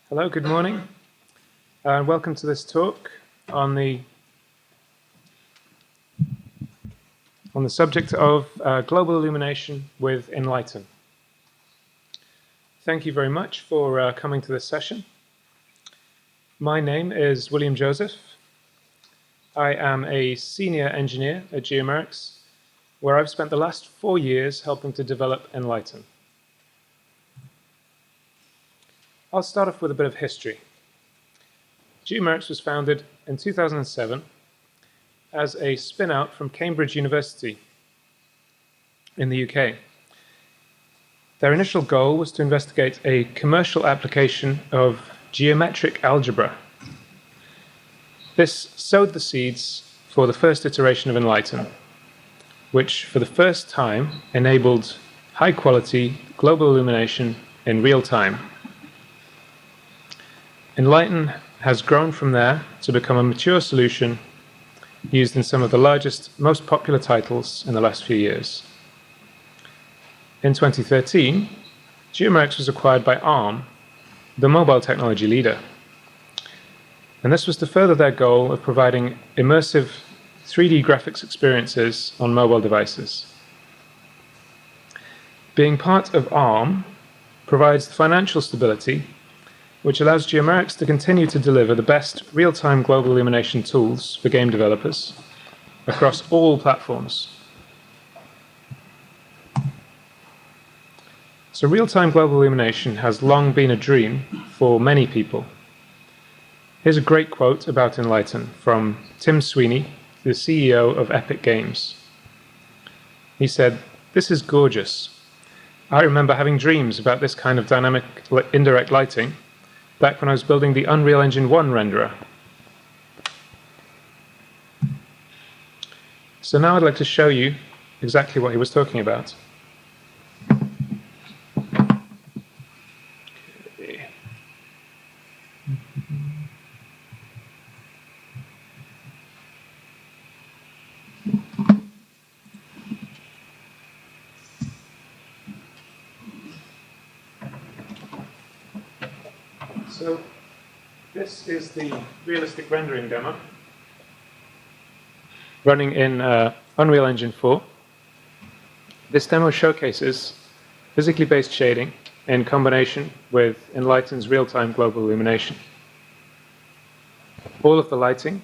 Hello, good morning, and welcome to this talk on the subject of global illumination with Enlighten. Thank you very much for coming to this session. My name is William Joseph. I am a senior engineer at Geomerics, where I've spent the last 4 years helping to develop Enlighten. I'll start off with a bit of history. Geomerics was founded in 2007 as a spin-out from Cambridge University in the UK. Their initial goal was to investigate a commercial application of geometric algebra. This sowed the seeds for the first iteration of Enlighten, which for the first time enabled high-quality global illumination in real time. Enlighten has grown from there to become a mature solution used in some of the largest, most popular titles in the last few years. In 2013, Geomerics was acquired by ARM, the mobile technology leader. And this was to further their goal of providing immersive 3D graphics experiences on mobile devices. Being part of ARM provides financial stability, which allows Geomerics to continue to deliver the best real-time global illumination tools for game developers across all platforms. So real-time global illumination has long been a dream for many people. Here's a great quote about Enlighten from Tim Sweeney, the CEO of Epic Games. He said, "This is gorgeous. I remember having dreams about this kind of dynamic indirect lighting back when I was building the Unreal Engine 1 renderer." So now I'd like to show you exactly what he was talking about. So this is the realistic rendering demo running in Unreal Engine 4. This demo showcases physically based shading in combination with Enlighten's real-time global illumination. All of the lighting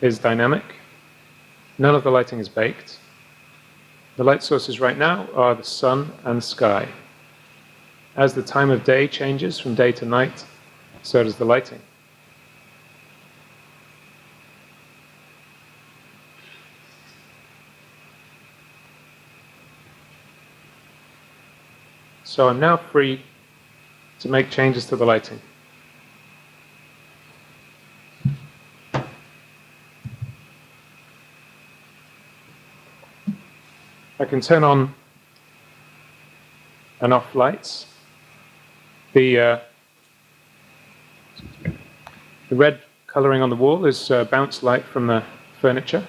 is dynamic. None of the lighting is baked. The light sources right now are the sun and sky. As the time of day changes from day to night, so does the lighting. So I'm now free to make changes to the lighting. I can turn on and off lights. The red coloring on the wall is bounce light from the furniture.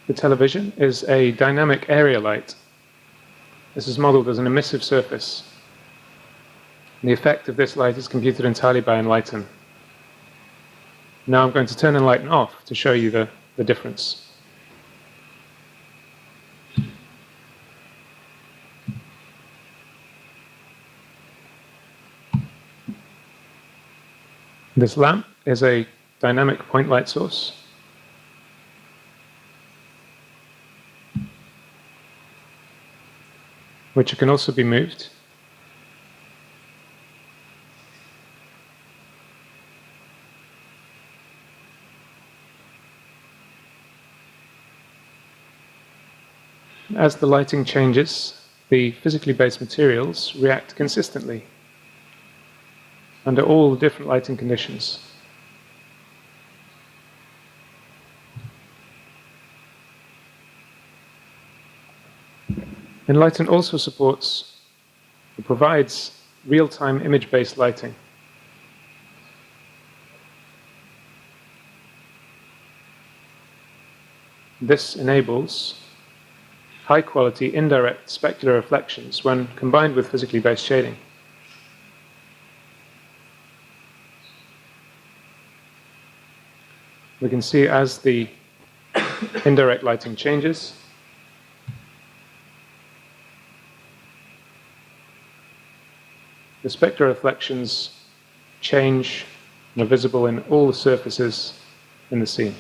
The television is a dynamic area light. This is modeled as an emissive surface. And the effect of this light is computed entirely by Enlighten. Now I'm going to turn Enlighten off to show you the difference. This lamp is a dynamic point light source. Which can also be moved. As the lighting changes, the physically based materials react consistently under all different lighting conditions. Enlighten also supports or provides real-time image-based lighting. This enables high-quality indirect specular reflections when combined with physically based shading. We can see as the indirect lighting changes, the specular reflections change and are visible in all the surfaces in the scene.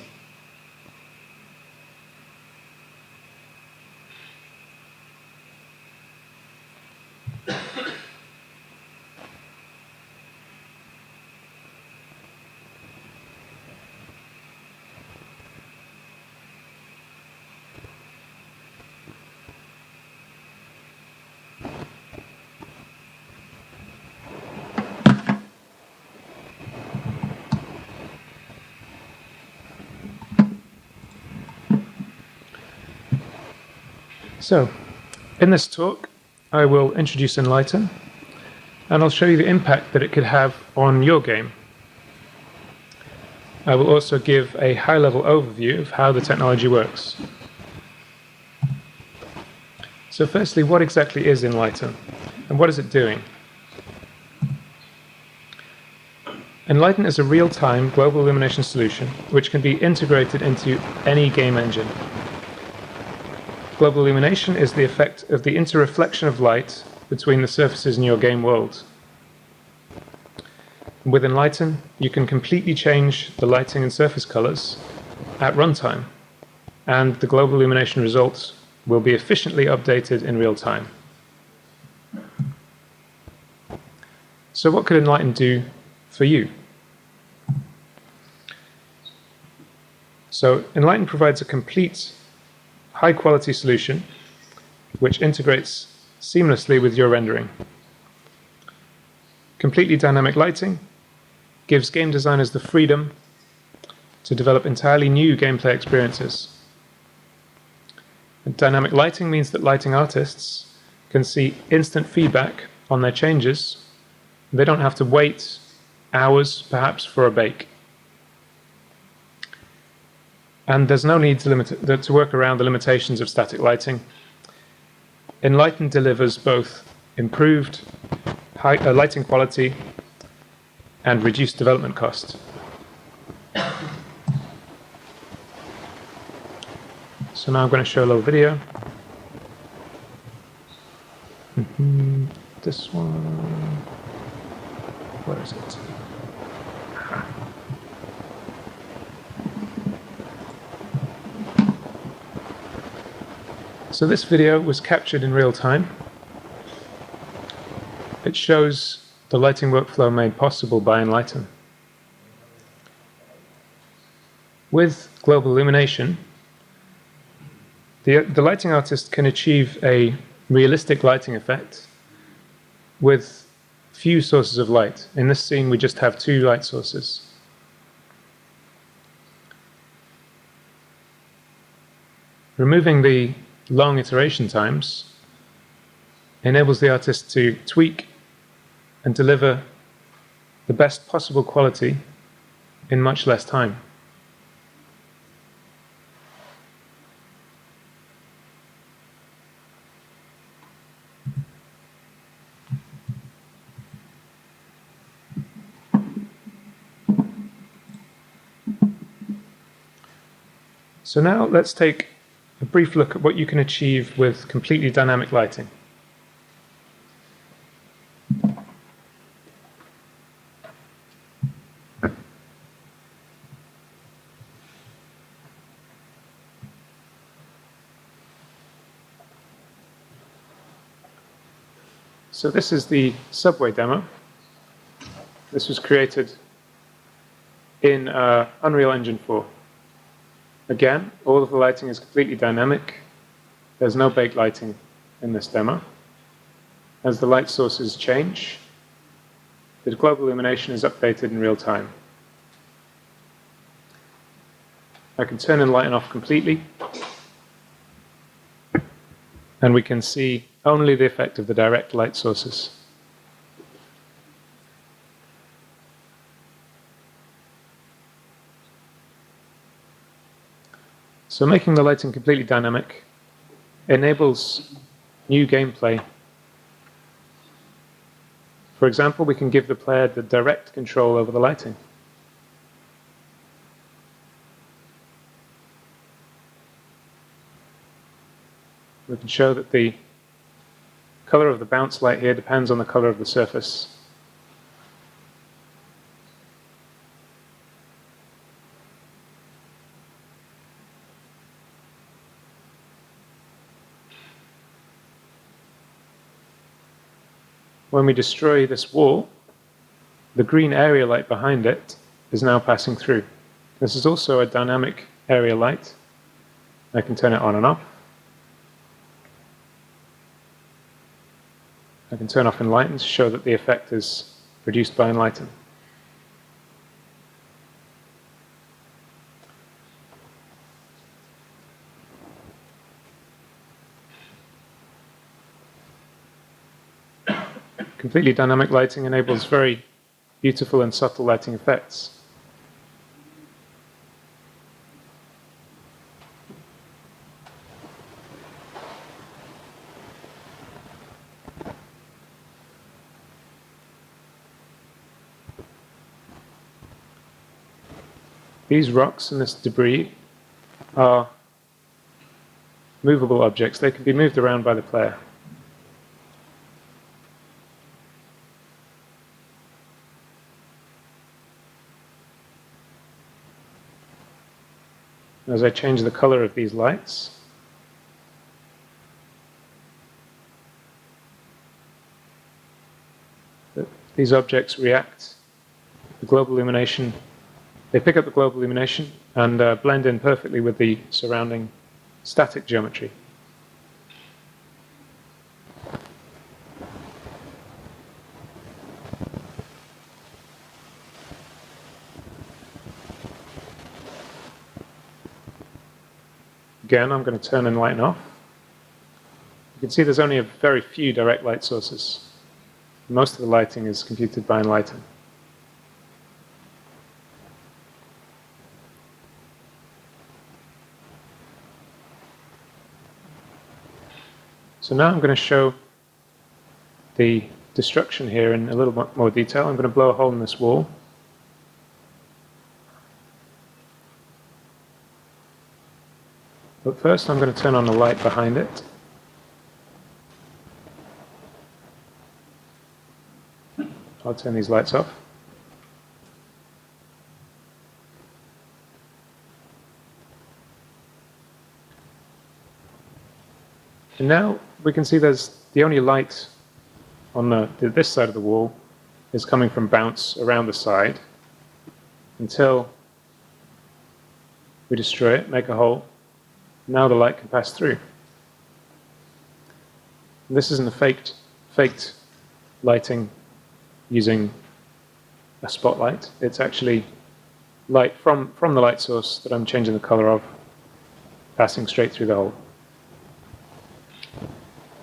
So, in this talk, I will introduce Enlighten, and I'll show you the impact that it could have on your game. I will also give a high-level overview of how the technology works. So firstly, what exactly is Enlighten, and what is it doing? Enlighten is a real-time global illumination solution which can be integrated into any game engine. Global illumination is the effect of the interreflection of light between the surfaces in your game world. With Enlighten, you can completely change the lighting and surface colors at runtime, and the global illumination results will be efficiently updated in real time. So what could Enlighten do for you? So Enlighten provides a complete high-quality solution which integrates seamlessly with your rendering. Completely dynamic lighting gives game designers the freedom to develop entirely new gameplay experiences. And dynamic lighting means that lighting artists can see instant feedback on their changes. They don't have to wait hours, perhaps, for a bake. And there's no need to work around the limitations of static lighting. Enlighten delivers both improved lighting quality and reduced development cost. So now I'm going to show a little video. This one, where is it? So this video was captured in real time. It shows the lighting workflow made possible by Enlighten. With global illumination, the lighting artist can achieve a realistic lighting effect with few sources of light. In this scene, we just have 2 light sources. Removing the long iteration times enables the artist to tweak and deliver the best possible quality in much less time. So now let's take a brief look at what you can achieve with completely dynamic lighting. So this is the subway demo. This was created in Unreal Engine 4. Again, all of the lighting is completely dynamic. There's no baked lighting in this demo. As the light sources change, the global illumination is updated in real time. I can turn Enlighten off completely, and we can see only the effect of the direct light sources. So making the lighting completely dynamic enables new gameplay. For example, we can give the player the direct control over the lighting. We can show that the color of the bounce light here depends on the color of the surface. When we destroy this wall, the green area light behind it is now passing through. This is also a dynamic area light. I can turn it on and off. I can turn off Enlighten to show that the effect is produced by Enlighten. Completely dynamic lighting enables very beautiful and subtle lighting effects. These rocks and this debris are movable objects. They can be moved around by the player. As I change the color of these lights, these objects react. The global illumination, they pick up the global illumination and blend in perfectly with the surrounding static geometry. Again, I'm going to turn Enlighten off. You can see there's only a very few direct light sources. Most of the lighting is computed by Enlighten. So now I'm going to show the destruction here in a little bit more detail. I'm going to blow a hole in this wall. But first I'm going to turn on the light behind it. I'll turn these lights off. And now we can see there's the only light on this side of the wall is coming from bounce around the side until we destroy it, make a hole. Now the light can pass through. And this isn't a faked lighting using a spotlight. It's actually light from the light source that I'm changing the color of, passing straight through the hole.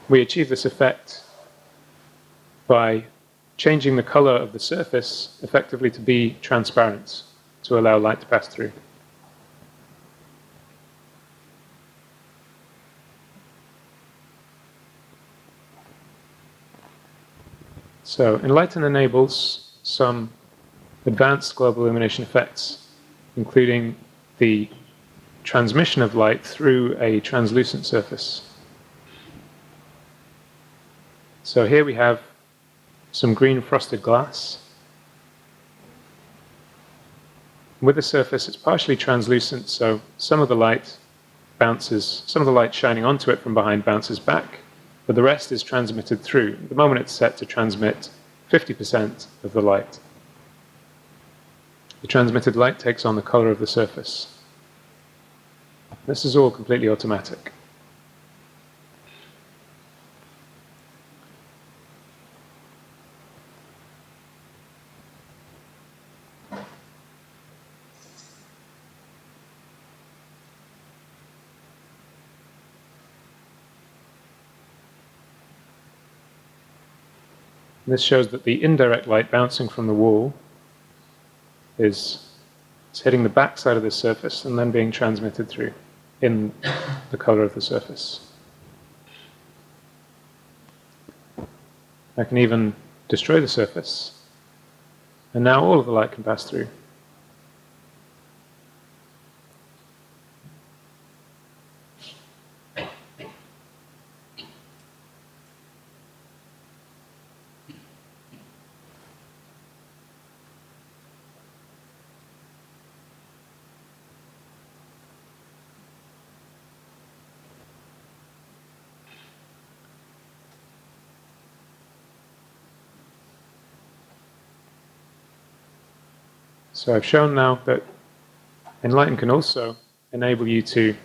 We achieve this effect by changing the color of the surface effectively to be transparent, to allow light to pass through. So Enlighten enables some advanced global illumination effects, including the transmission of light through a translucent surface. So here we have some green frosted glass. With the surface, it's partially translucent, so some of the light shining onto it from behind bounces back, but the rest is transmitted through. At the moment it's set to transmit 50% of the light. The transmitted light takes on the color of the surface. This is all completely automatic. This shows that the indirect light bouncing from the wall is hitting the back side of the surface and then being transmitted through. in the color of the surface. I can even destroy the surface, and now all of the light can pass through. So I've shown now that Enlighten can also enable you to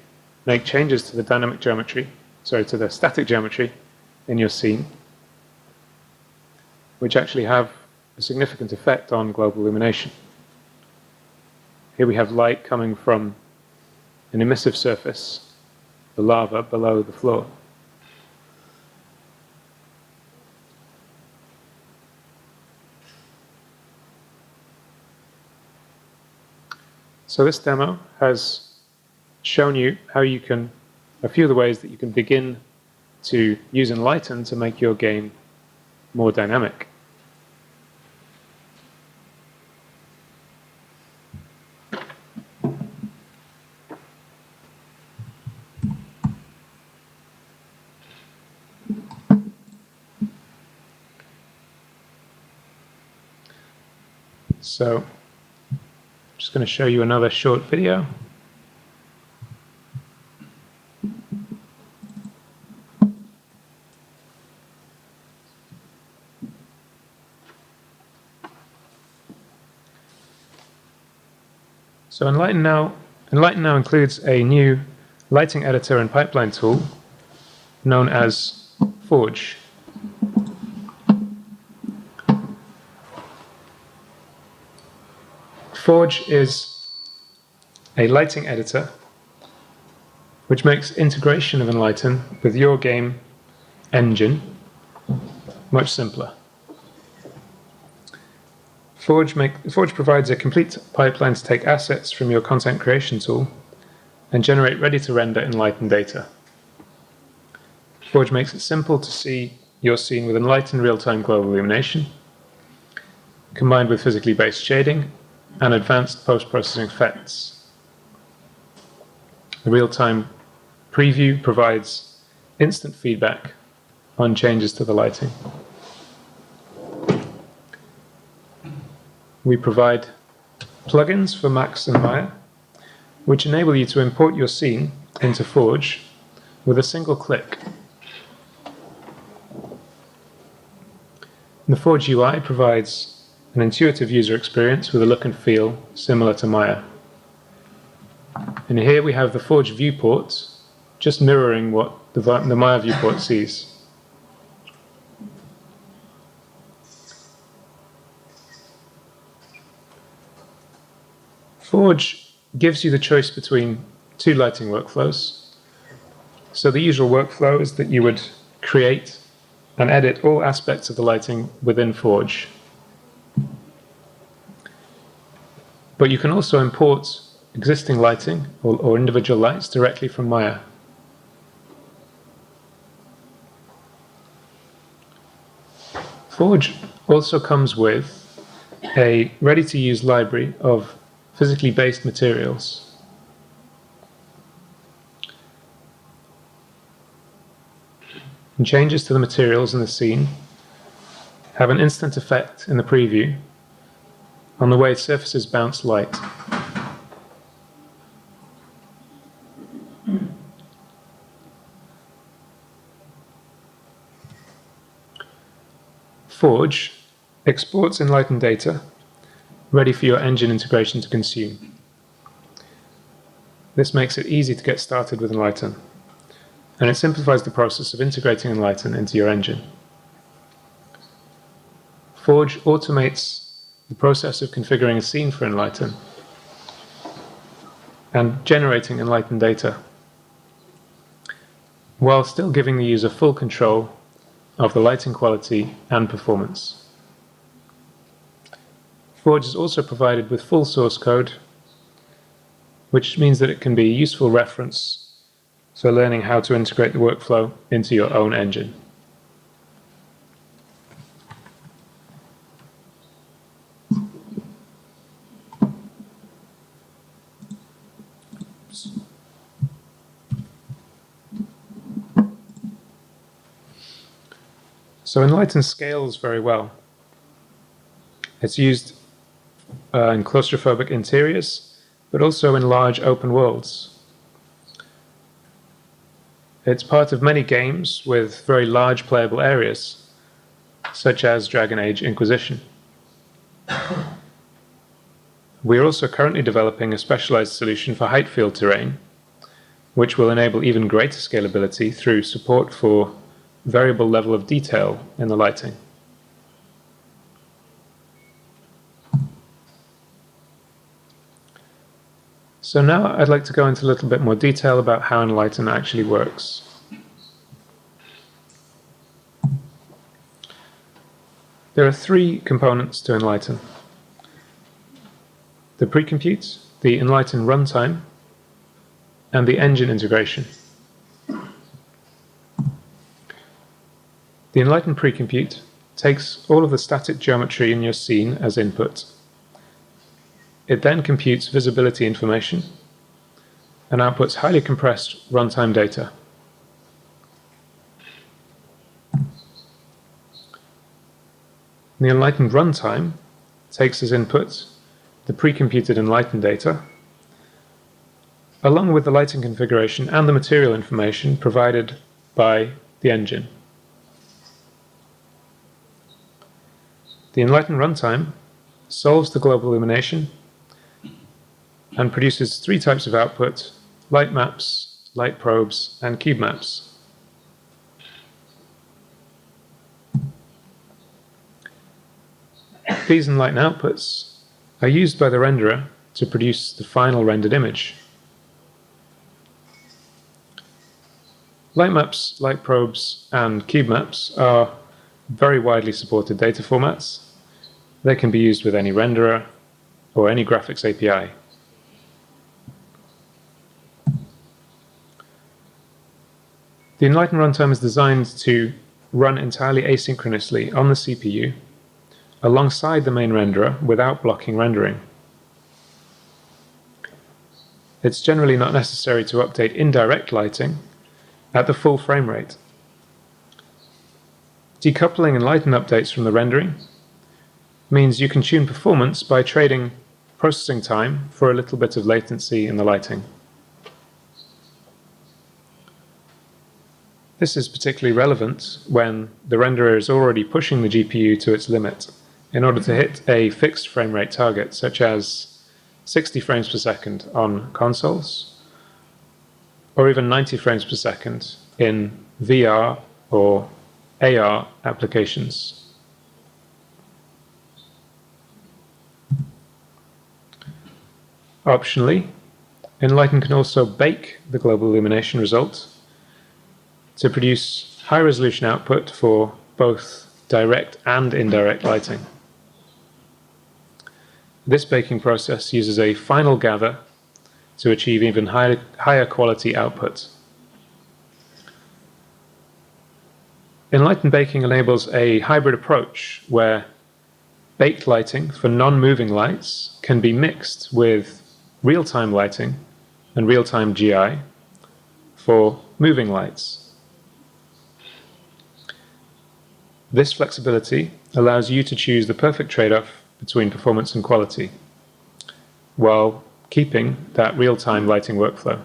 make changes to the dynamic geometry, to the static geometry in your scene, which actually have a significant effect on global illumination. Here we have light coming from an emissive surface, the lava below the floor. So this demo has shown you how you can, a few of the ways that you can begin to use Enlighten to make your game more dynamic. So I'm just going to show you another short video. So Enlighten now includes a new lighting editor and pipeline tool known as Forge. Forge is a lighting editor which makes integration of Enlighten with your game engine much simpler. Forge provides a complete pipeline to take assets from your content creation tool and generate ready-to-render Enlighten data. Forge makes it simple to see your scene with Enlighten real-time global illumination, combined with physically based shading and advanced post-processing effects. The real-time preview provides instant feedback on changes to the lighting. We provide plugins for Max and Maya, which enable you to import your scene into Forge with a single click. The Forge UI provides an intuitive user experience with a look and feel similar to Maya. And here we have the Forge viewport, just mirroring what the Maya viewport sees. Forge gives you the choice between two lighting workflows. So the usual workflow is that you would create and edit all aspects of the lighting within Forge. But you can also import existing lighting or individual lights directly from Maya. Forge also comes with a ready-to-use library of physically based materials. And changes to the materials in the scene have an instant effect in the preview on the way surfaces bounce light. Forge exports Enlighten data ready for your engine integration to consume. This makes it easy to get started with Enlighten, and it simplifies the process of integrating Enlighten into your engine. Forge automates the process of configuring a scene for Enlighten and generating Enlighten data, while still giving the user full control of the lighting quality and performance. Forge is also provided with full source code, which means that it can be a useful reference So learning how to integrate the workflow into your own engine. So Enlighten scales very well. It's used in claustrophobic interiors, but also in large open worlds. It's part of many games with very large playable areas, such as Dragon Age Inquisition. We are also currently developing a specialized solution for height field terrain, which will enable even greater scalability through support for variable level of detail in the lighting. So now I'd like to go into a little bit more detail about how Enlighten actually works. There are three components to Enlighten: the precompute, the Enlighten runtime, and the engine integration. The Enlighten precompute takes all of the static geometry in your scene as input. It then computes visibility information and outputs highly compressed runtime data. The Enlighten runtime takes as input the pre-computed Enlighten data, along with the lighting configuration and the material information provided by the engine. The Enlighten runtime solves the global illumination and produces three types of output: light maps, light probes, and cube maps. These Enlighten outputs are used by the renderer to produce the final rendered image. Light maps, light probes, and cube maps are very widely supported data formats. They can be used with any renderer or any graphics API. The Enlighten runtime is designed to run entirely asynchronously on the CPU alongside the main renderer without blocking rendering. It's generally not necessary to update indirect lighting at the full frame rate. Decoupling Enlighten updates from the rendering means you can tune performance by trading processing time for a little bit of latency in the lighting. This is particularly relevant when the renderer is already pushing the GPU to its limit in order to hit a fixed frame rate target, such as 60 frames per second on consoles, or even 90 frames per second in VR or AR applications. Optionally, Enlighten can also bake the global illumination result to produce high-resolution output for both direct and indirect lighting. This baking process uses a final gather to achieve even higher quality output. Enlighten baking enables a hybrid approach where baked lighting for non-moving lights can be mixed with real-time lighting and real-time GI for moving lights. This flexibility allows you to choose the perfect trade-off between performance and quality, while keeping that real-time lighting workflow.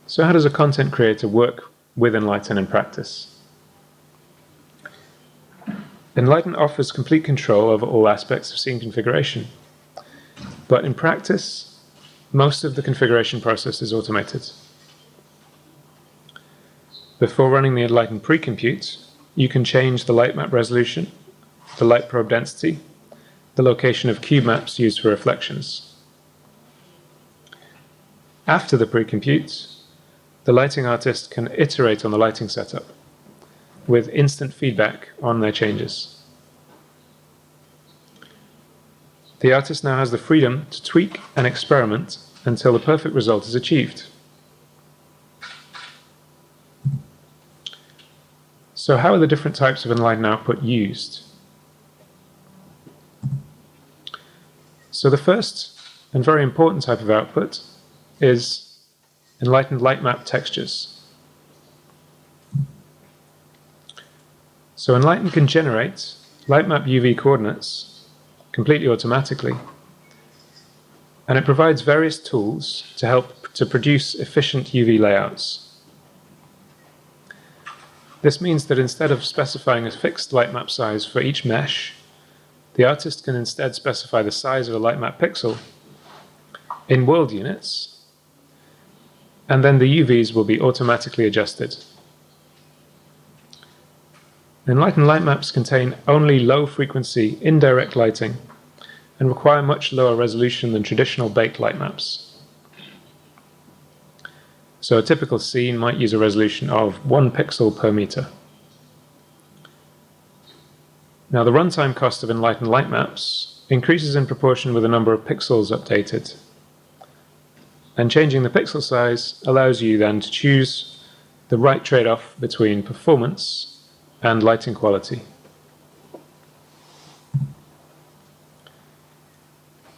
So how does a content creator work with Enlighten in practice? Enlighten offers complete control over all aspects of scene configuration, but in practice, most of the configuration process is automated. Before running the Enlighten precompute, you can change the light map resolution, the light probe density, the location of cube maps used for reflections. After the precompute, the lighting artist can iterate on the lighting setup with instant feedback on their changes. the artist now has the freedom to tweak and experiment until the perfect result is achieved. So how are the different types of Enlighten output used? So the first and very important type of output is Enlighten light map textures. So Enlighten can generate light map UV coordinates completely automatically, and it provides various tools to help to produce efficient UV layouts. This means that instead of specifying a fixed light map size for each mesh, the artist can instead specify the size of a light map pixel in world units, and then the UVs will be automatically adjusted. Enlighten light maps contain only low-frequency indirect lighting and require much lower resolution than traditional baked light maps. So a typical scene might use a resolution of 1 pixel per meter. Now the runtime cost of Enlighten light maps increases in proportion with the number of pixels updated. And changing the pixel size allows you then to choose the right trade-off between performance and lighting quality.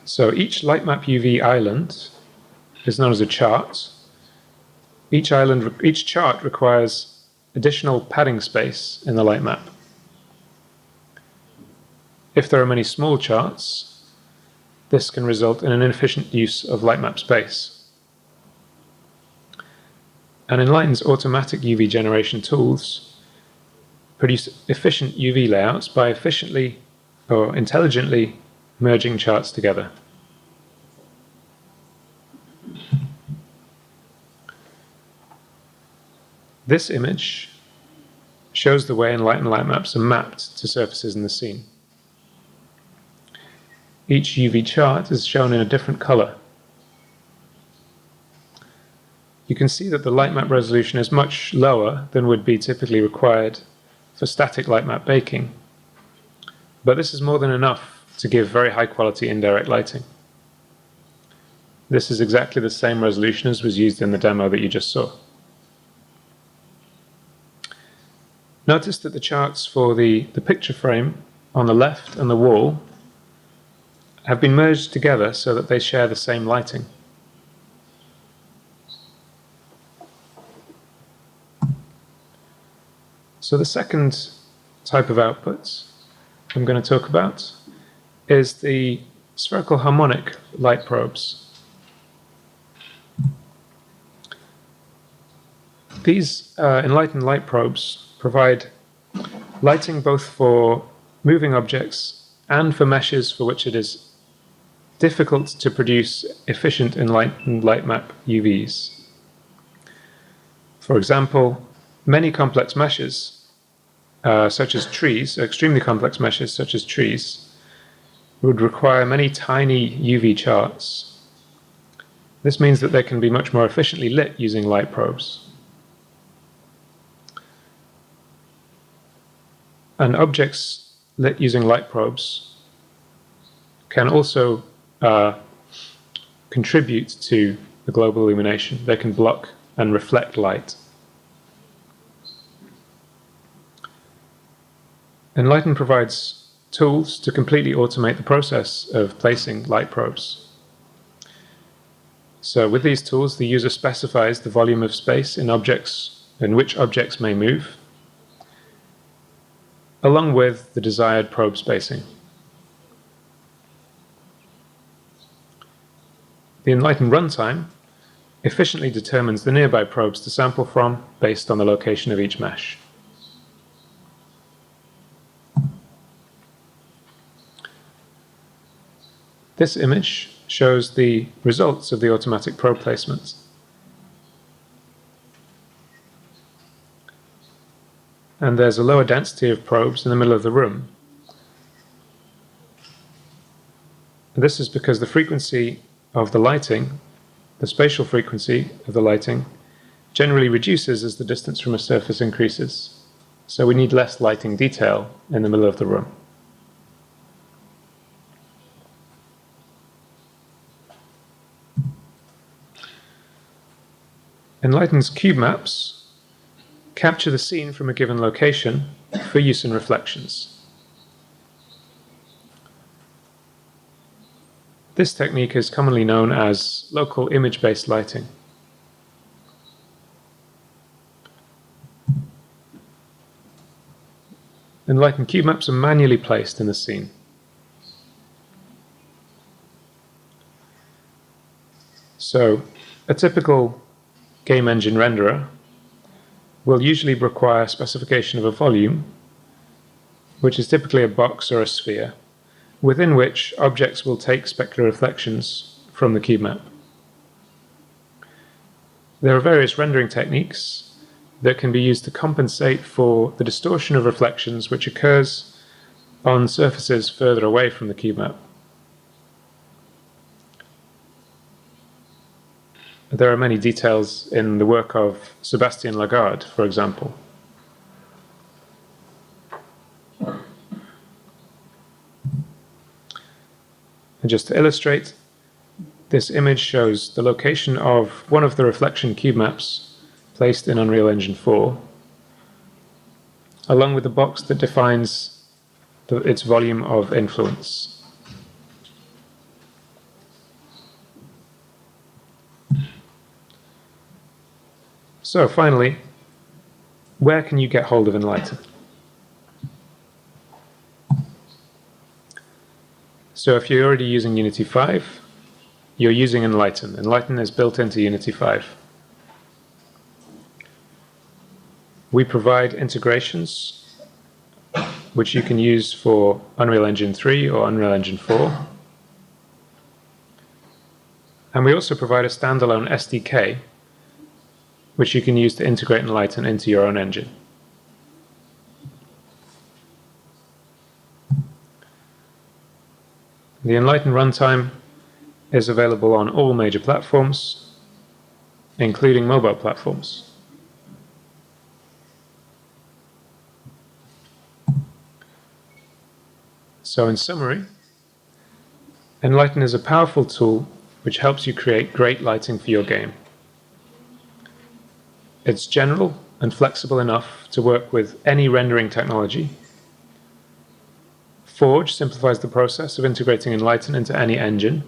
So each light map UV island is known as a chart. Each chart requires additional padding space in the light map. If there are many small charts, this can result in an inefficient use of light map space. And Enlighten's automatic UV generation tools produce efficient UV layouts by efficiently or intelligently merging charts together. This image shows the way Enlighten light maps are mapped to surfaces in the scene. Each UV chart is shown in a different color. You can see that the light map resolution is much lower than would be typically required for static light map baking, but this is more than enough to give very high quality indirect lighting. This is exactly the same resolution as was used in the demo that you just saw. Notice that the charts for the picture frame on the left and the wall have been merged together so that they share the same lighting. So the second type of output I'm going to talk about is the spherical harmonic light probes. These Enlighten light probes provide lighting both for moving objects and for meshes for which it is difficult to produce efficient Enlighten light map UVs. For example, many complex meshes, such as trees, extremely complex meshes such as trees, would require many tiny UV charts. This means that they can be much more efficiently lit using light probes. And objects lit using light probes can also contribute to the global illumination. They can block and reflect light. Enlighten provides tools to completely automate the process of placing light probes. So with these tools, the user specifies the volume of space in which objects may move, along with the desired probe spacing. The Enlighten runtime efficiently determines the nearby probes to sample from based on the location of each mesh. This image shows the results of the automatic probe placement. And there's a lower density of probes in the middle of the room. This is because the frequency of the lighting, the spatial frequency of the lighting, generally reduces as the distance from a surface increases. So we need less lighting detail in the middle of the room. Enlighten's cube maps capture the scene from a given location for use in reflections. This technique is commonly known as local image-based lighting. Enlighten cube maps are manually placed in the scene. So, a typical game engine renderer will usually require specification of a volume, which is typically a box or a sphere, within which objects will take specular reflections from the cube map. There are various rendering techniques that can be used to compensate for the distortion of reflections which occurs on surfaces further away from the cube map. There are many details in the work of Sébastien Lagarde, for example. And just to illustrate, this image shows the location of one of the reflection cube maps placed in Unreal Engine 4, along with the box that defines its volume of influence. So finally, where can you get hold of Enlighten? So if you're already using Unity 5, you're using Enlighten. Enlighten is built into Unity 5. We provide integrations which you can use for Unreal Engine 3 or Unreal Engine 4. And we also provide a standalone SDK which you can use to integrate Enlighten into your own engine. The Enlighten runtime is available on all major platforms, including mobile platforms. So in summary, Enlighten is a powerful tool which helps you create great lighting for your game. It's general and flexible enough to work with any rendering technology. Forge simplifies the process of integrating Enlighten into any engine.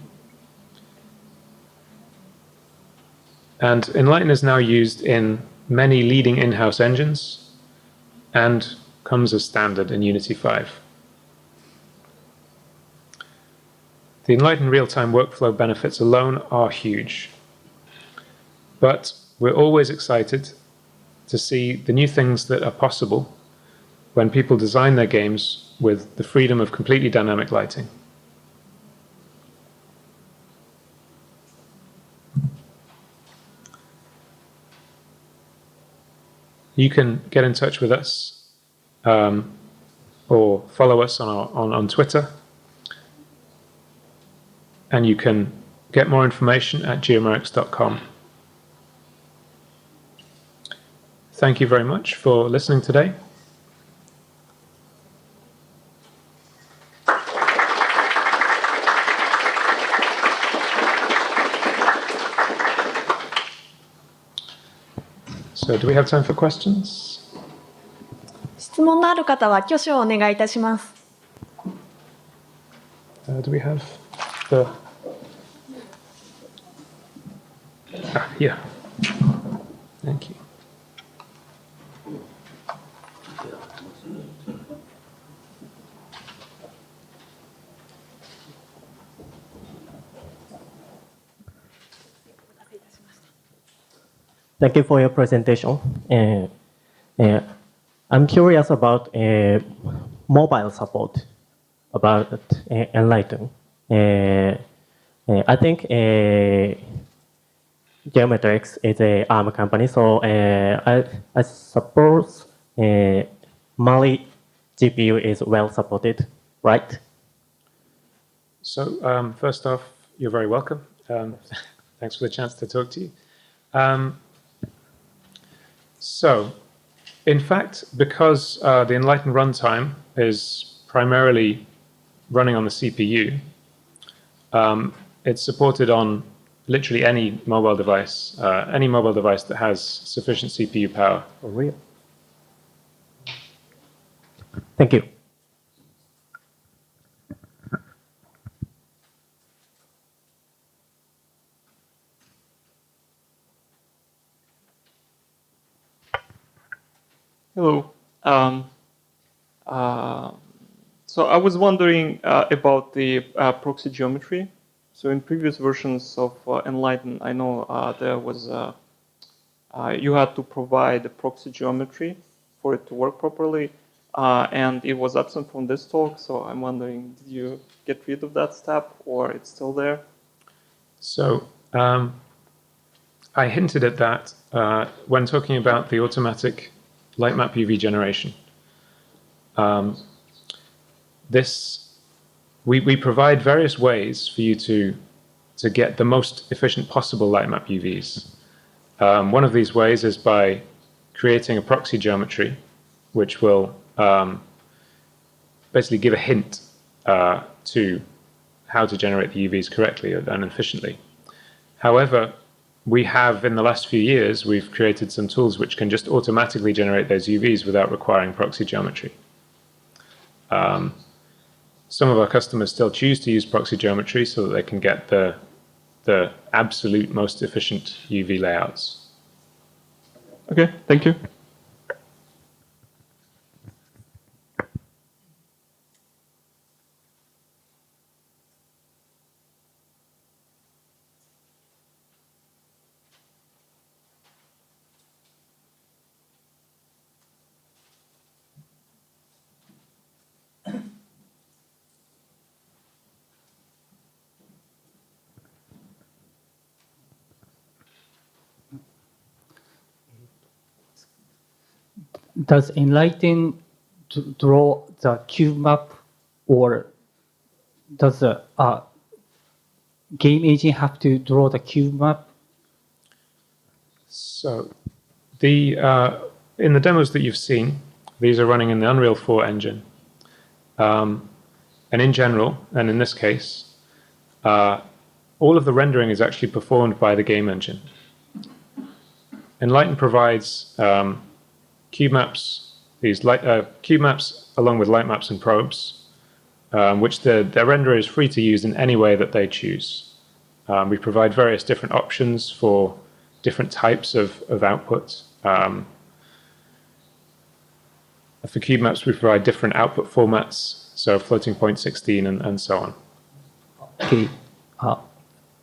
And Enlighten is now used in many leading in-house engines and comes as standard in Unity 5. The Enlighten real-time workflow benefits alone are huge. But we're always excited to see the new things that are possible when people design their games with the freedom of completely dynamic lighting. You can get in touch with us or follow us on Twitter. And you can get more information at geomerics.com. Thank you very much for listening today. So, do we have time for questions? 質問のある方は挙手をお願いいたします。Do we have the... here. Thank you. Thank you for your presentation. I'm curious about mobile support about Enlighten. I think Geomerics is a ARM company, so I suppose Mali GPU is well supported, right? So first off, you're very welcome. Thanks for the chance to talk to you. So, in fact, because the Enlighten runtime is primarily running on the CPU, it's supported on literally any mobile device that has sufficient CPU power. For real? Thank you. Hello. So I was wondering about the proxy geometry. So in previous versions of Enlighten, I know there was you had to provide a proxy geometry for it to work properly, and it was absent from this talk. So I'm wondering, did you get rid of that step, or it's still there? So I hinted at that when talking about the automatic light map UV generation. We provide various ways for you to get the most efficient possible light map UVs. One of these ways is by creating a proxy geometry, which will basically give a hint to how to generate the UVs correctly and efficiently. However, we have, in the last few years, we've created some tools which can just automatically generate those UVs without requiring proxy geometry. Some of our customers still choose to use proxy geometry so that they can get the absolute most efficient UV layouts. Okay, thank you. Does Enlighten draw the cube map, or does the game agent have to draw the cube map? So in the demos that you've seen, these are running in the Unreal 4 engine. And in general, and in this case, all of the rendering is actually performed by the game engine. Enlighten provides cube maps, cube maps along with light maps and probes, which their renderer is free to use in any way that they choose. We provide various different options for different types of output. For cube maps, we provide different output formats, so floating point 16 and so on. Okay.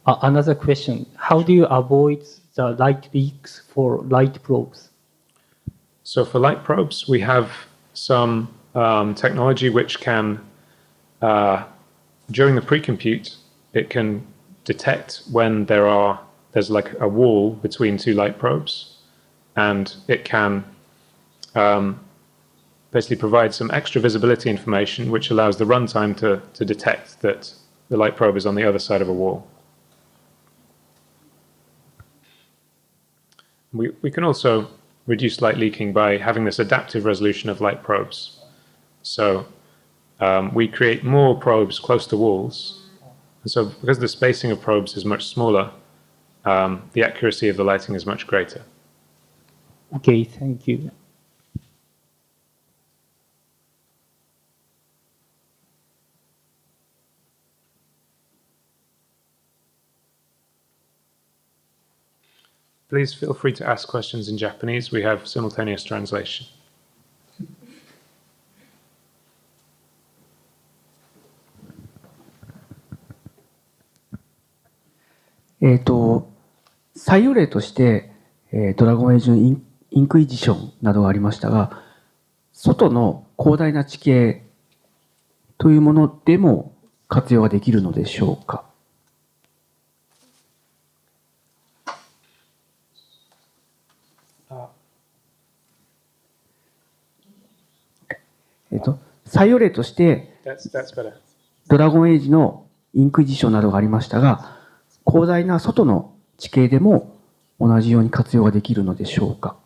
Another question. How do you avoid the light leaks for light probes? So for light probes, we have some technology which can, during the pre-compute, it can detect when there's like a wall between two light probes, and it can basically provide some extra visibility information which allows the runtime to detect that the light probe is on the other side of a wall. We can also reduce light leaking by having this adaptive resolution of light probes. So we create more probes close to walls. And so because the spacing of probes is much smaller, the accuracy of the lighting is much greater. Okay, thank you. Please feel free to ask questions in Japanese. We have simultaneous translation. 採用例として、ドラゴンエイジのインクイジションなどがありましたが、外の広大な地形というものでも活用ができるのでしょうか。採用例として、ドラゴンエイジのインクイジションなどがありましたが、広大な外の地形でも同じように活用ができるのでしょうか。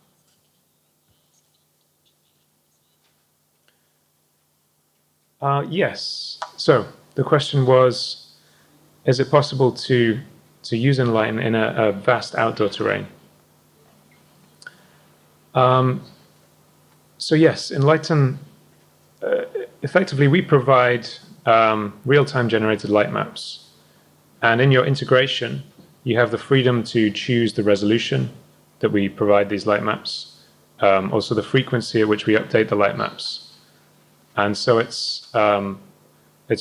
Yes. So the question was, is it possible to to use Enlighten in a vast outdoor terrain. So yes, Enlighten, effectively we provide real-time generated light maps. And in your integration, you have the freedom to choose the resolution that we provide these light maps, also the frequency at which we update the light maps. And so it's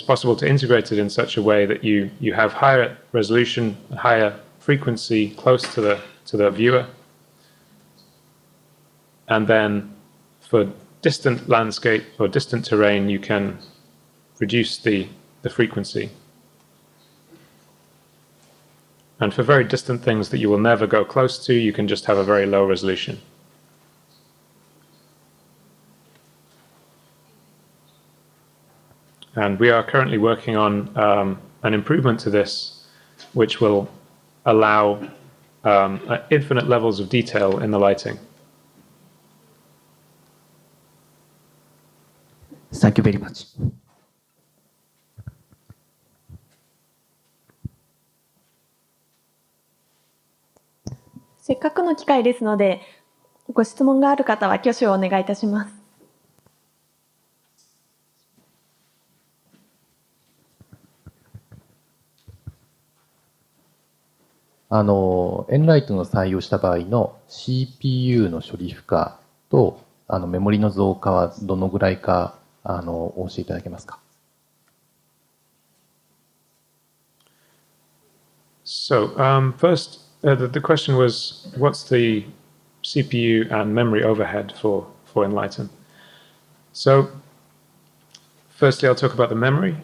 possible to integrate it in such a way that you have higher resolution, higher frequency close to the viewer. And then for distant landscape or distant terrain, you can reduce the frequency. And for very distant things that you will never go close to, you can just have a very low resolution. And we are currently working on an improvement to this, which will allow infinite levels of detail in the lighting. Thank you very much. せっかくの機会ですので、ご質問がある方は挙手をお願いいたします。エンライトの採用した場合の CPU の処理負荷とメモリの増加はどのぐらいかお教えいただけますか。So first, the question was, what's the CPU and memory overhead for Enlighten? So firstly, I'll talk about the memory.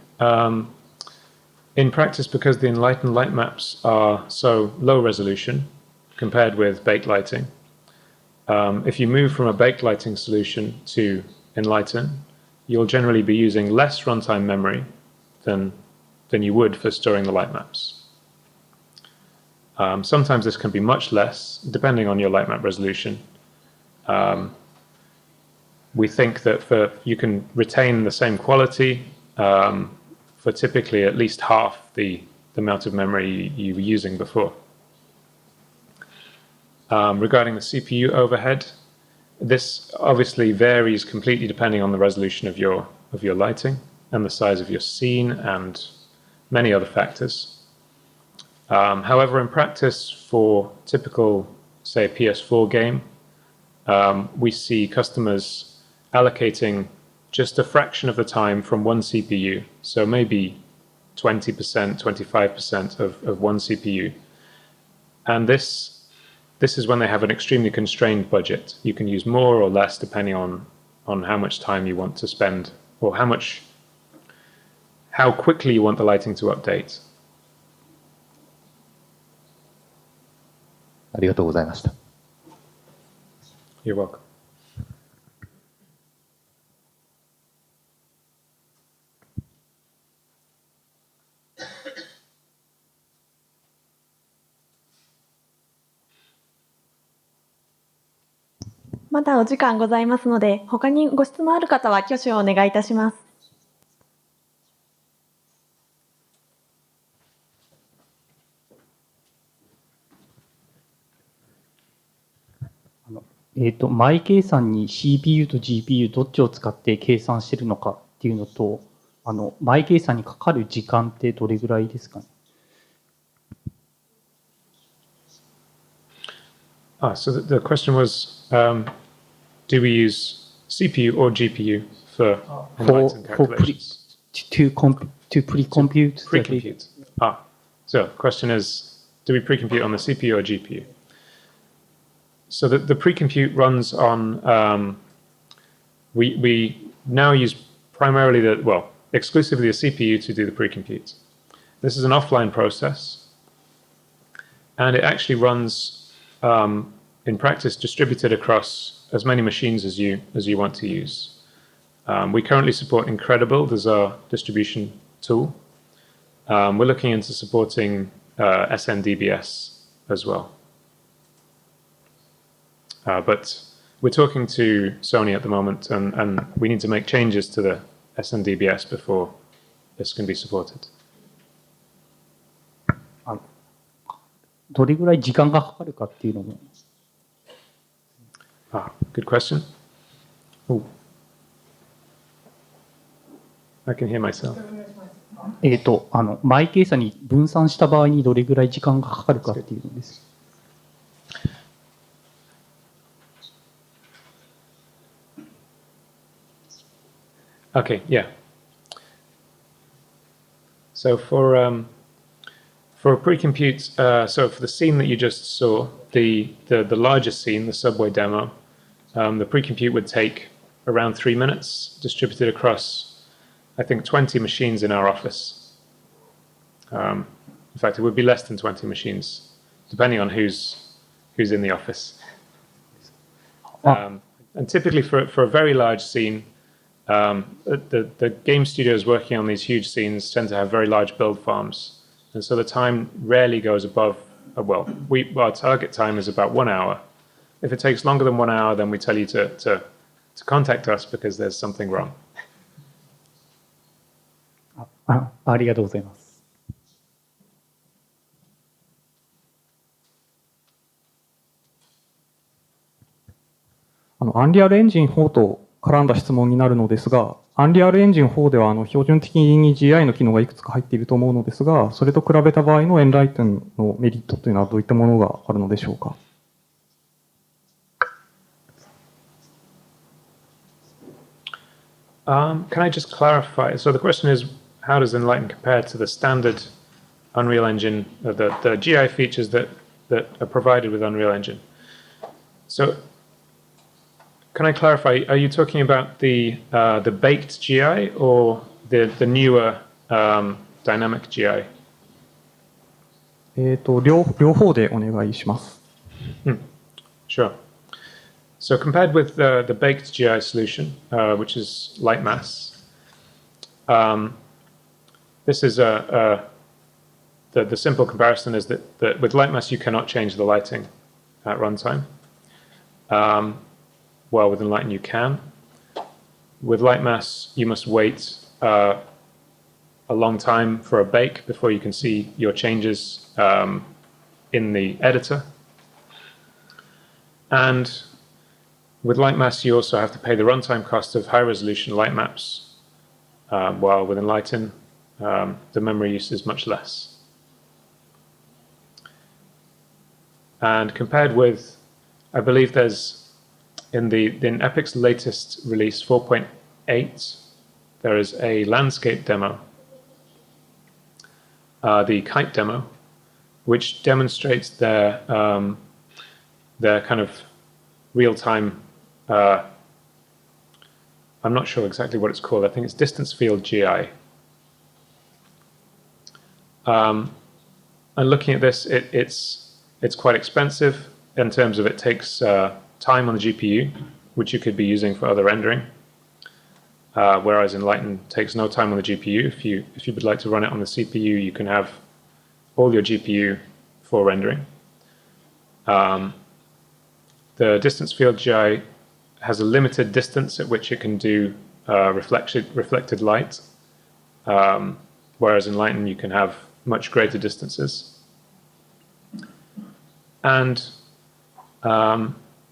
In practice, because the Enlighten light maps are so low resolution compared with baked lighting, if you move from a baked lighting solution to Enlighten, you'll generally be using less runtime memory than you would for storing the light maps. Sometimes this can be much less, depending on your light map resolution. We think that you can retain the same quality for typically at least half the amount of memory you were using before. Regarding the CPU overhead, this obviously varies completely depending on the resolution of your lighting and the size of your scene and many other factors. However, in practice, for typical, say, PS4 game, we see customers allocating just a fraction of the time from one CPU, so maybe 20%, 25% of one CPU. And this is when they have an extremely constrained budget. You can use more or less depending on how much time you want to spend or how quickly you want the lighting to update. ありがとうございました。You're welcome. まだお時間ございますので、他にご質問ある方は挙手をお願いいたします。前計算に CPU と GPU どっちを使って計算しているのかっていうのと、前計算にかかる時間ってどれぐらいですかね。So the question was, do we use CPU or GPU for Enlighten calculations? To pre-compute. Pre-compute. So the question is, do we pre-compute on the CPU or GPU? So the pre-compute runs on, we now use primarily exclusively the CPU to do the pre-compute. This is an offline process, and it actually runs in practice distributed across as many machines as you want to use. We currently support Incredible, there's our distribution tool. We're looking into supporting SNDBS as well. But we're talking to Sony at the moment, and we need to make changes to the SNDBS before this can be supported. どれぐらい時間がかかるかっていうのも。Good question. Oh. I can hear myself. マイ計算に分散した場合にどれぐらい時間がかかるかっていうのです。Okay, yeah. So for a pre-compute, so for the scene that you just saw, the largest scene, the subway demo, the pre-compute would take around 3 minutes, distributed across, I think, 20 machines in our office. In fact, it would be less than 20 machines, depending on who's in the office. And typically, for a very large scene, the game studios working on these huge scenes tend to have very large build farms. And so the time rarely goes above, our target time is about 1 hour. If it takes longer than 1 hour, then we tell you to contact us because there's something wrong. ありがとうございます。アンリアルエンジン4と絡んだ質問になるのですが、アンリアルエンジン4では標準的に GI の機能がいくつか入っていると思うのですが、それと比べた場合のエンライトンのメリットというのはどういったものがあるのでしょうか。Can I just clarify? So the question is, how does Enlighten compare to the standard Unreal Engine, the GI features that are provided with Unreal Engine? So can I clarify? Are you talking about the baked GI or the newer dynamic GI? 両方でお願いします。Sure. So compared with the baked GI solution, which is light mass, this is the simple comparison is that with light mass you cannot change the lighting at runtime. Well, with Enlighten you can. With light mass you must wait a long time for a bake before you can see your changes in the editor. And with light mass, you also have to pay the runtime cost of high-resolution light maps, while with Enlighten, the memory use is much less. And compared with, I believe there's, in Epic's latest release, 4.8, there is a landscape demo, the kite demo, which demonstrates their kind of real-time, I'm not sure exactly what it's called. I think it's distance field GI. And looking at this, it's quite expensive in terms of it takes time on the GPU, which you could be using for other rendering. Whereas Enlighten takes no time on the GPU. If you would like to run it on the CPU, you can have all your GPU for rendering. The distance field GI has a limited distance at which it can do reflected light, whereas in Enlighten you can have much greater distances. And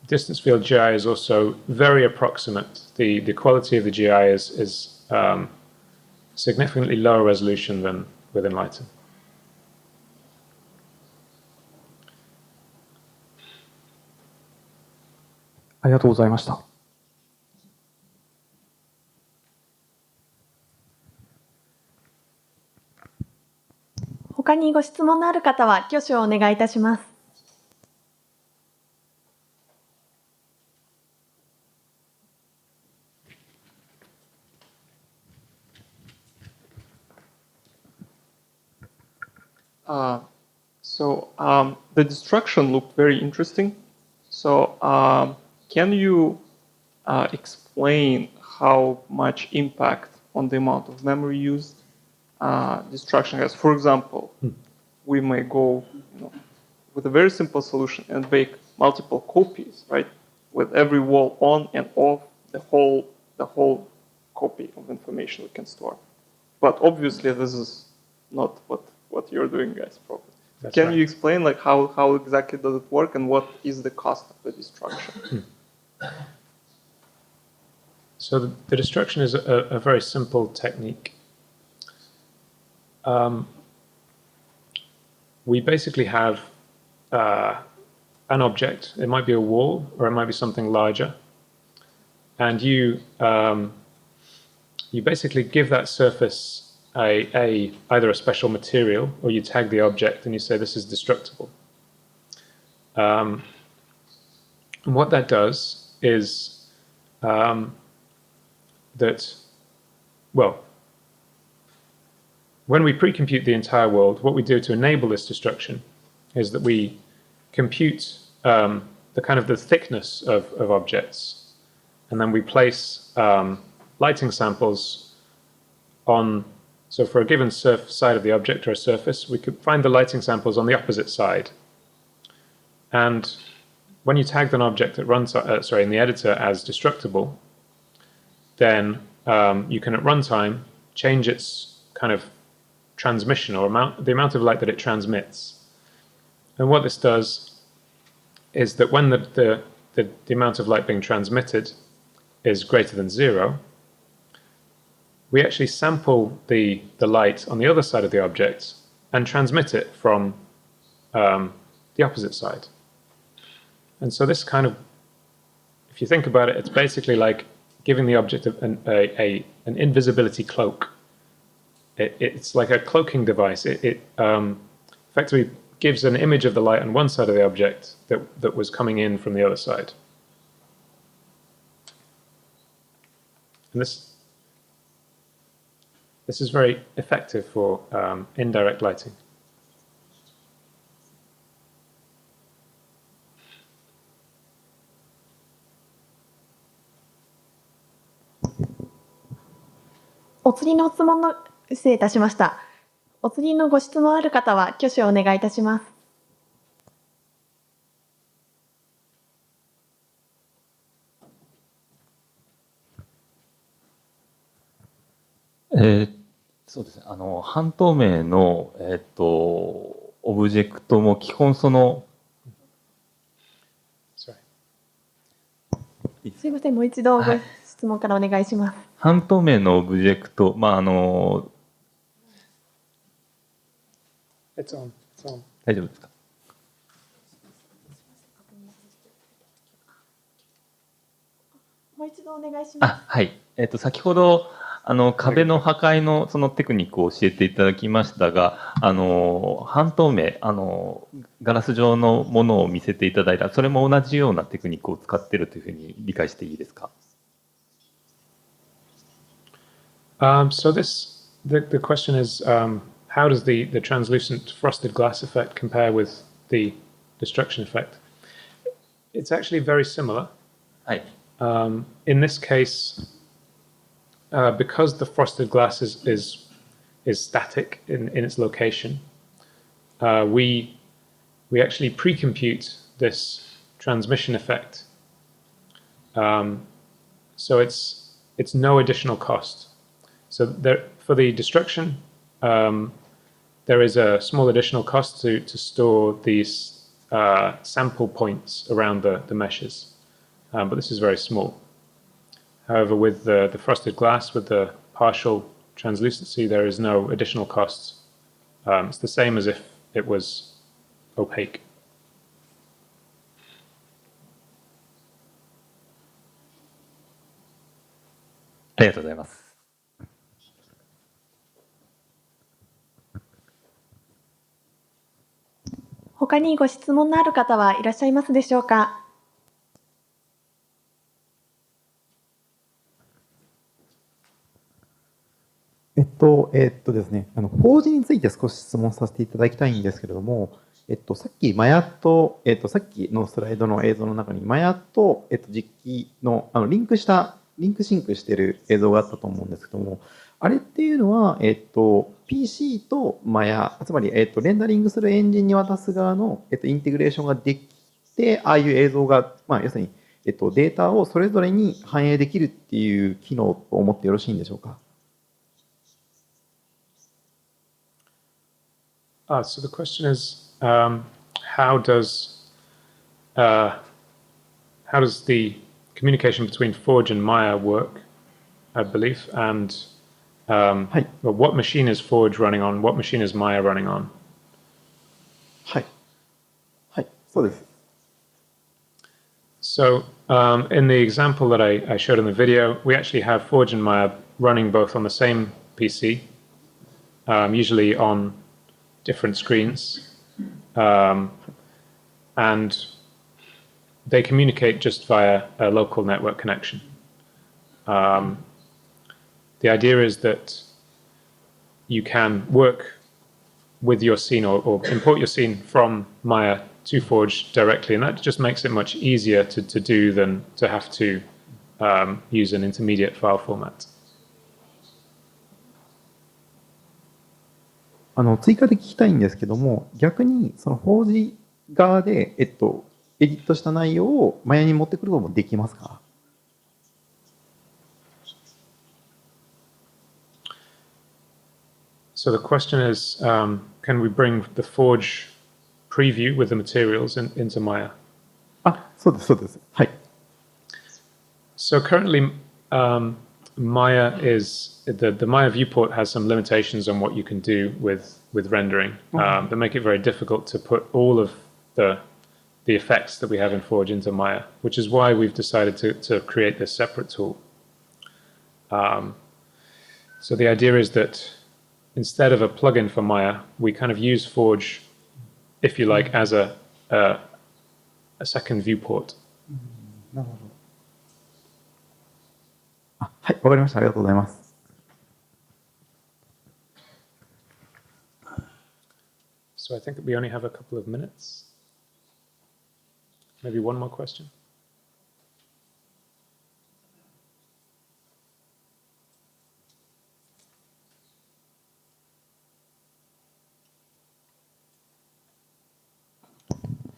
distance field GI is also very approximate. The quality of the GI is significantly lower resolution than with Enlighten. ありがとうございました。他にご質問のある方は挙手をお願いいたします。The destruction looked very interesting. So can you explain how much impact on the amount of memory used destruction has? For example, we may go with a very simple solution and bake multiple copies, right? With every wall on and off, the whole copy of information we can store. But obviously, this is not what you're doing, guys, probably. That's Can right. you explain like how exactly does it work and what is the cost of the destruction? So the destruction is a very simple technique. We basically have an object. It might be a wall or it might be something larger. And you basically give that surface either a special material or you tag the object and you say this is destructible. And what that does is that, well, when we pre-compute the entire world, what we do to enable this destruction is that we compute the kind of the thickness of objects, and then we place lighting samples on. So for a given side of the object or a surface, we could find the lighting samples on the opposite side. And when you tag an object that runs, in the editor as destructible, then you can at runtime change its kind of transmission or the amount of light that it transmits. And what this does is that when the amount of light being transmitted is greater than 0, we actually sample the light on the other side of the object and transmit it from the opposite side. And so this kind of, if you think about it, it's basically like giving the object an invisibility cloak. It's like a cloaking device. It effectively gives an image of the light on one side of the object that was coming in from the other side. And this is very effective for indirect lighting.お次の質問の失礼いたしました。お次のご質問ある方は挙手をお願いいたします。そうですね。半透明の、オブジェクトも基本その、すいません、もう一度ご質問からお願いします。半透明のオブジェクト、It's on. It's on. 大丈夫ですか？もう一度お願いします。はい。先ほど、壁の破壊のそのテクニックを教えていただきましたが、半透明、ガラス状のものを見せていただいた、それも同じようなテクニックを使っているというふうに理解していいですか？So the question is, how does the translucent frosted glass effect compare with the destruction effect? It's actually very similar. はい。In this case, because the frosted glass is static in its location, we actually pre-compute this transmission effect. So it's no additional cost. So for the destruction, there is a small additional cost to store these sample points around the meshes, but this is very small. However, with the frosted glass, with the partial translucency, there is no additional costs. It's the same as if it was opaque. ありがとうございます。他にご質問のある方はいらっしゃいますでしょうか？ですね、法事について少し質問させていただきたいんですけれども、さっきマヤと、さっきのスライドの映像の中にマヤと、実機の、リンクシンクしている映像があったと思うんですけども、あれっていうのは、PC とマヤ、つまり、レンダリングするエンジンに渡す側の、インテグレーションができて、ああいう映像が、要するに、データをそれぞれに反映できるっていう機能と思ってよろしいんでしょうか。So the question is, how does the communication between Forge and Maya work, I believe, and well, what machine is Forge running on, what machine is Maya running on? はい。はい、そうです。 So in the example that I showed in the video, we actually have Forge and Maya running both on the same PC, usually on different screens, and they communicate just via a local network connection. The idea is that you can work with your scene or import your scene from Maya to Forge directly, and that just makes it much easier to do than to have to use an intermediate file format. 追加で聞きたいんですけども、逆にその法事側で、エディットした内容をマヤに持ってくることもできますか？ So the question is, can we bring the Forge preview with the materials into Maya? あ、そうです、そうです。はい。 So currently, Maya is the Maya viewport has some limitations on what you can do with rendering that make it very difficult to put all of the effects that we have in Forge into Maya, which is why we've decided to create this separate tool. So the idea is that instead of a plugin for Maya, we kind of use Forge, if you like, as a second viewport. なるほど。あ、はい、わかりました。ありがとうございます。 So I think we only have a couple of minutes. Maybe one more question. .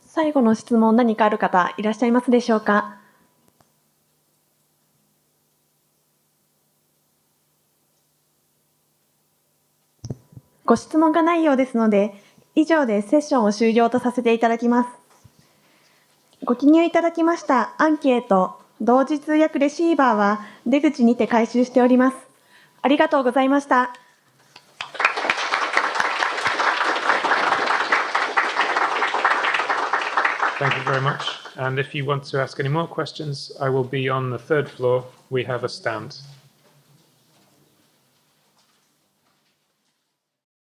最後の質問何かある方いらっしゃいますでしょうか。ご質問がないようですので、以上でセッションを終了とさせていただきます。ご記入いただきましたアンケート、同時通訳レシーバーは出口にて回収しております。ありがとうございました。Thank you very much. And if you want to ask any more questions, I will be on the third floor. We have a stand.